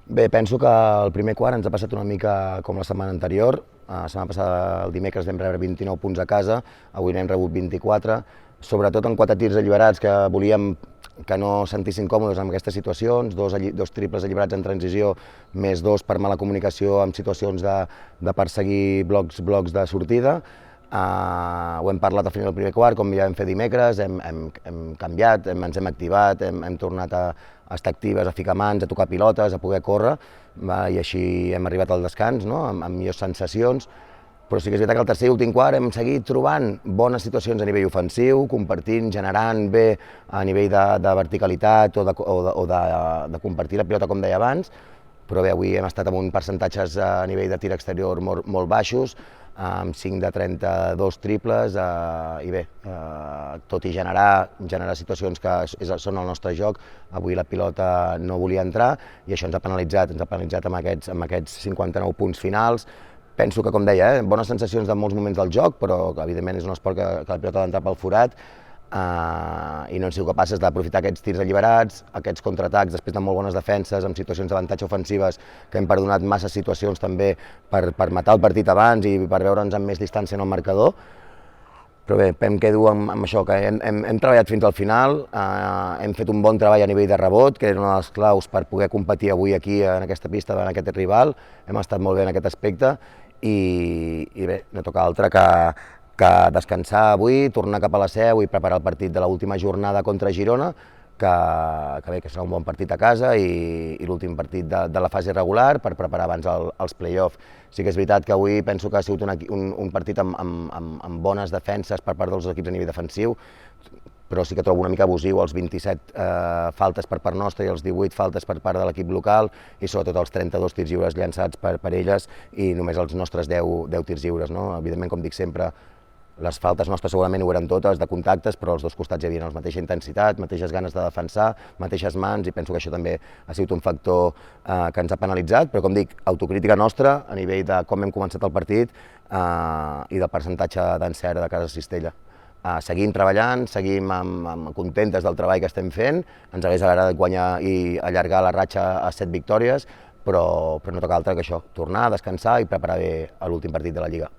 Bé, penso que el primer quart ens ha passat una mica com la setmana anterior. La setmana passada, el dimecres, vam rebre 29 punts a casa, avui n'hem rebut 24, sobretot en 4 tirs alliberats que volíem que no sentissin còmodes en aquestes situacions, dos triples alliberats en transició, més 2 per mala comunicació en situacions de perseguir blocs de sortida. Ho hem parlat al final del primer quart, com ja vam fer dimecres, hem canviat, ens hem activat, hem tornat a estar actives, a ficar mans, a tocar pilotes, a poder córrer, i així hem arribat al descans, no? amb millors sensacions. Però sí que és veritat que al tercer i últim quart hem seguit trobant bones situacions a nivell ofensiu, compartint, generant bé a nivell de verticalitat o de compartir la pilota, com deia abans, però bé, avui hem estat amb uns percentatges a nivell de tir exterior molt baixos, amb 5 de 32 triples, i bé, tot i generar situacions que són el nostre joc, avui la pilota no volia entrar i això ens ha penalitzat amb aquests 59 punts finals. Penso que, com deia, bones sensacions de molts moments del joc, però evidentment és un esport que la pilota ha d'entrar pel forat, i no hem sigut capaces d'aprofitar aquests tirs alliberats, aquests contraatacs després de molt bones defenses, amb situacions d'avantatge ofensives, que hem perdonat massa situacions també per matar el partit abans i per veure'ns amb més distància en el marcador. Però bé, em quedo amb això, que hem treballat fins al final, hem fet un bon treball a nivell de rebot, que era una de les claus per poder competir avui aquí en aquesta pista davant aquest rival, hem estat molt bé en aquest aspecte i bé, no toca altre que descansar avui, tornar cap a la seu i preparar el partit de l'última jornada contra Girona, que bé, que serà un bon partit a casa i l'últim partit de la fase regular per preparar abans els play-off. Sí que és veritat que avui penso que ha sigut un partit amb bones defenses per part dels equips a nivell defensiu, però sí que trobo una mica abusiu els 27 faltes per part nostra i els 18 faltes per part de l'equip local i sobretot els 32 tirs lliures llançats per elles i només els nostres 10 tirs lliures. Evidentment, com dic sempre, les faltes nostres segurament ho eren totes, de contactes, però als dos costats hi havia la mateixa intensitat, mateixes ganes de defensar, mateixes mans, i penso que això també ha sigut un factor que ens ha penalitzat, però com dic, autocrítica nostra a nivell de com hem començat el partit i del percentatge d'encert de casa Cistella. Seguim treballant, seguim contentes del treball que estem fent, ens hagués agradat guanyar i allargar la ratxa a 7 victòries, però no toca altre que això, tornar, descansar i preparar bé l'últim partit de la Lliga.